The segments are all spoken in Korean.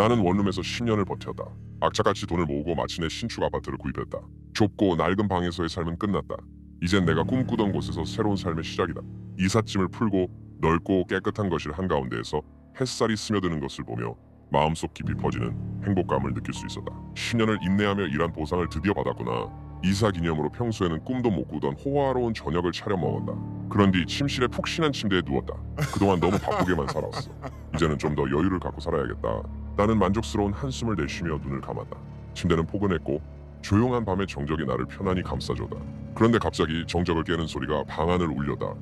나는 원룸에서 10년을 버텼다. 악착같이 돈을 모으고 마침내 신축 아파트를 구입했다. 좁고 낡은 방에서의 삶은 끝났다. 이젠 내가 꿈꾸던 곳에서 새로운 삶의 시작이다. 이삿짐을 풀고 넓고 깨끗한 거실 한가운데에서 햇살이 스며드는 것을 보며 마음속 깊이 퍼지는 행복감을 느낄 수 있었다. 10년을 인내하며 일한 보상을 드디어 받았구나. 이사 기념으로 평소에는 꿈도 못 꾸던 호화로운 저녁을 차려 먹었다. 그런 뒤 침실에 푹신한 침대에 누웠다. 그동안 너무 바쁘게만 살았어. 이제는 좀 더 여유를 갖고 살아야겠다. 나는 만족스러운 한숨을 내쉬며 눈을 감았다. 침대는 포근했고 조용한 밤의 정적이 나를 편안히 감싸줬다. 그런데 갑자기 정적을 깨는 소리가 방 안을 울려다.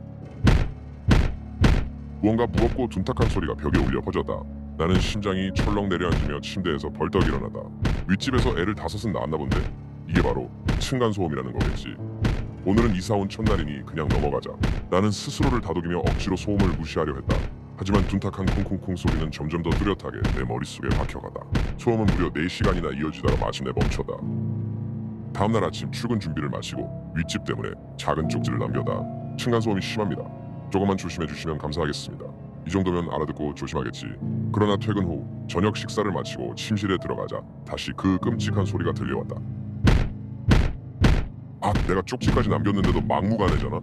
무언가 무겁고 둔탁한 소리가 벽에 울려 퍼졌다. 나는 심장이 철렁 내려앉으며 침대에서 벌떡 일어났다. 윗집에서 애를 5은 낳았나 본데? 이게 바로 층간소음이라는 거겠지. 오늘은 이사 온 첫날이니 그냥 넘어가자. 나는 스스로를 다독이며 억지로 소음을 무시하려 했다. 하지만 둔탁한 쿵쿵쿵 소리는 점점 더 뚜렷하게 내 머릿속에 박혀가다. 소음은 무려 4시간이나 이어지다가 마침내 멈췄다. 다음날 아침 출근 준비를 마치고 윗집 때문에 작은 쪽지를 남겨다. 층간소음이 심합니다. 조금만 조심해 주시면 감사하겠습니다. 이 정도면 알아듣고 조심하겠지. 그러나 퇴근 후 저녁 식사를 마치고 침실에 들어가자 다시 그 끔찍한 소리가 들려왔다. 아, 내가 쪽지까지 남겼는데도 막무가내잖아.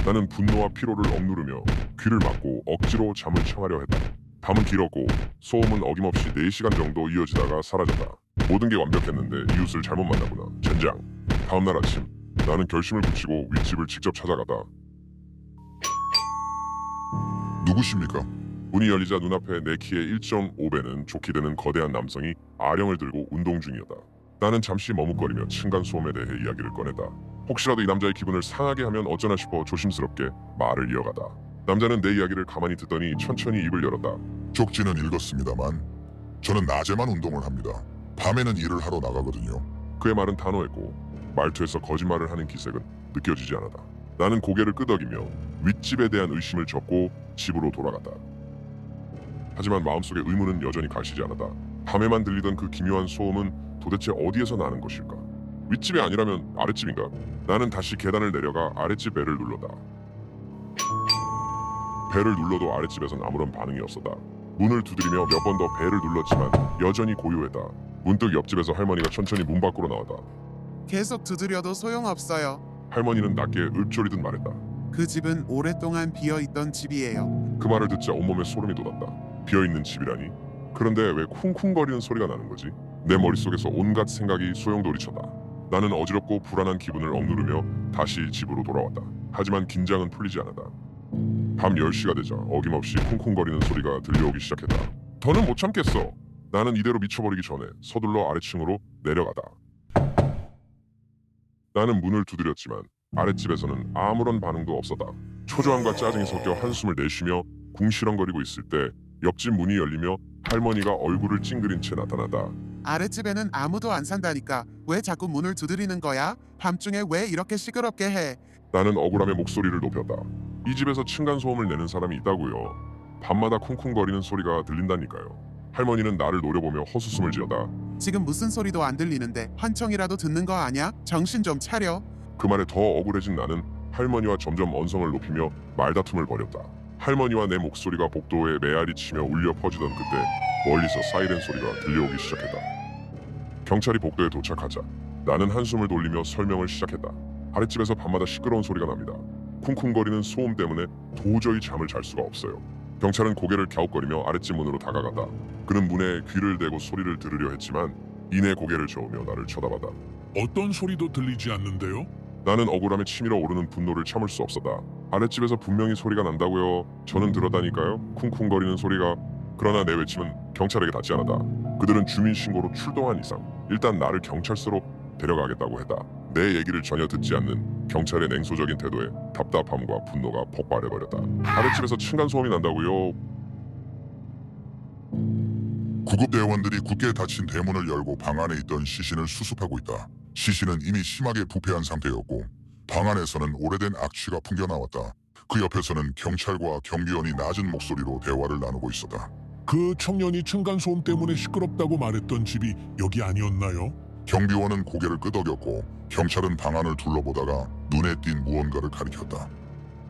나는 분노와 피로를 억누르며 귀를 막고 억지로 잠을 청하려 했다. 밤은 길었고 소음은 어김없이 4시간 정도 이어지다가 사라졌다. 모든 게 완벽했는데 이웃을 잘못 만나구나. 젠장. 다음날 아침 나는 결심을 굳히고 윗집을 직접 찾아가다. 누구십니까? 문이 열리자 눈앞에 내 키의 1.5배는 좋게 되는 거대한 남성이 아령을 들고 운동 중이었다. 나는 잠시 머뭇거리며 층간소음에 대해 이야기를 꺼냈다. 혹시라도 이 남자의 기분을 상하게 하면 어쩌나 싶어 조심스럽게 말을 이어가다. 남자는 내 이야기를 가만히 듣더니 천천히 입을 열었다. 쪽지는 읽었습니다만 저는 낮에만 운동을 합니다. 밤에는 일을 하러 나가거든요. 그의 말은 단호했고 말투에서 거짓말을 하는 기색은 느껴지지 않았다. 나는 고개를 끄덕이며 윗집에 대한 의심을 접고 집으로 돌아갔다. 하지만 마음속의 의문은 여전히 가시지 않았다. 밤에만 들리던 그 기묘한 소음은 도대체 어디에서 나는 것일까? 윗집이 아니라면 아랫집인가? 나는 다시 계단을 내려가 아랫집 벨을 눌렀다. 벨을 눌러도 아랫집에선 아무런 반응이 없었다. 문을 두드리며 몇 번 더 벨을 눌렀지만 여전히 고요했다. 문득 옆집에서 할머니가 천천히 문 밖으로 나왔다. 계속 두드려도 소용없어요. 할머니는 낮게 읊조리듯 말했다. 그 집은 오랫동안 비어있던 집이에요. 그 말을 듣자 온몸에 소름이 돋았다. 비어있는 집이라니? 그런데 왜 쿵쿵거리는 소리가 나는 거지? 내 머릿속에서 온갖 생각이 소용돌이쳤다. 나는 어지럽고 불안한 기분을 억누르며 다시 집으로 돌아왔다. 하지만 긴장은 풀리지 않았다. 밤 10시가 되자 어김없이 쿵쿵거리는 소리가 들려오기 시작했다. 더는 못 참겠어. 나는 이대로 미쳐버리기 전에 서둘러 아래층으로 내려가다. 나는 문을 두드렸지만 아랫집에서는 아무런 반응도 없었다. 초조함과 짜증이 섞여 한숨을 내쉬며 궁시렁거리고 있을 때 옆집 문이 열리며 할머니가 얼굴을 찡그린 채 나타났다. 아랫집에는 아무도 안 산다니까 왜 자꾸 문을 두드리는 거야? 밤중에 왜 이렇게 시끄럽게 해? 나는 억울함에 목소리를 높였다. 이 집에서 층간소음을 내는 사람이 있다고요. 밤마다 쿵쿵거리는 소리가 들린다니까요. 할머니는 나를 노려보며 헛웃음을 지었다. 지금 무슨 소리도 안 들리는데 환청이라도 듣는 거 아냐? 정신 좀 차려. 그 말에 더 억울해진 나는 할머니와 점점 언성을 높이며 말다툼을 벌였다. 할머니와 내 목소리가 복도에 메아리 치며 울려 퍼지던 그때 멀리서 사이렌 소리가 들려오기 시작했다. 경찰이 복도에 도착하자 나는 한숨을 돌리며 설명을 시작했다. 아랫집에서 밤마다 시끄러운 소리가 납니다. 쿵쿵거리는 소음 때문에 도저히 잠을 잘 수가 없어요. 경찰은 고개를 갸웃거리며 아랫집 문으로 다가갔다. 그는 문에 귀를 대고 소리를 들으려 했지만 이내 고개를 저으며 나를 쳐다봤다. 어떤 소리도 들리지 않는데요? 나는 억울함에 치밀어 오르는 분노를 참을 수 없었다. 아랫집에서 분명히 소리가 난다고요. 저는 들었다니까요. 쿵쿵거리는 소리가. 그러나 내 외침은 경찰에게 닿지 않았다. 그들은 주민신고로 출동한 이상 일단 나를 경찰서로 데려가겠다고 했다. 내 얘기를 전혀 듣지 않는 경찰의 냉소적인 태도에 답답함과 분노가 폭발해버렸다. 아랫집에서 층간소음이 난다고요. 구급대원들이 굳게 닫힌 대문을 열고 방 안에 있던 시신을 수습하고 있다. 시신은 이미 심하게 부패한 상태였고 방 안에서는 오래된 악취가 풍겨나왔다. 그 옆에서는 경찰과 경비원이 낮은 목소리로 대화를 나누고 있었다. 그 청년이 층간소음 때문에 시끄럽다고 말했던 집이 여기 아니었나요? 경비원은 고개를 끄덕였고 경찰은 방 안을 둘러보다가 눈에 띈 무언가를 가리켰다.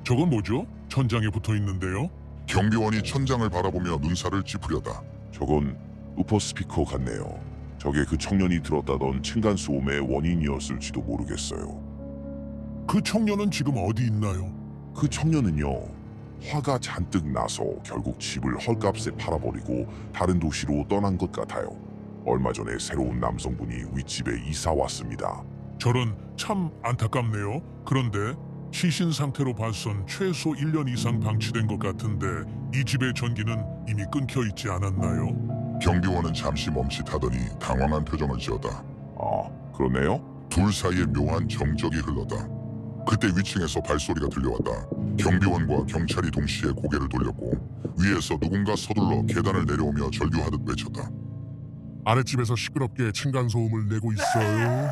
저건 뭐죠? 천장에 붙어 있는데요? 경비원이 천장을 바라보며 눈살을 찌푸렸다. 저건 우퍼 스피커 같네요. 저게 그 청년이 들었다던 층간소음의 원인이었을지도 모르겠어요. 그 청년은 지금 어디 있나요? 그 청년은요, 화가 잔뜩 나서 결국 집을 헐값에 팔아버리고 다른 도시로 떠난 것 같아요. 얼마 전에 새로운 남성분이 윗집에 이사 왔습니다. 저런, 참 안타깝네요. 그런데 시신 상태로 봐선 최소 1년 이상 방치된 것 같은데 이 집의 전기는 이미 끊겨 있지 않았나요? 경비원은 잠시 멈칫하더니 당황한 표정을 지었다. 아, 그러네요? 둘 사이에 묘한 정적이 흘렀다. 그때 위층에서 발소리가 들려왔다. 경비원과 경찰이 동시에 고개를 돌렸고 위에서 누군가 서둘러 계단을 내려오며 절규하듯 외쳤다. 아랫집에서 시끄럽게 층간소음을 내고 있어요.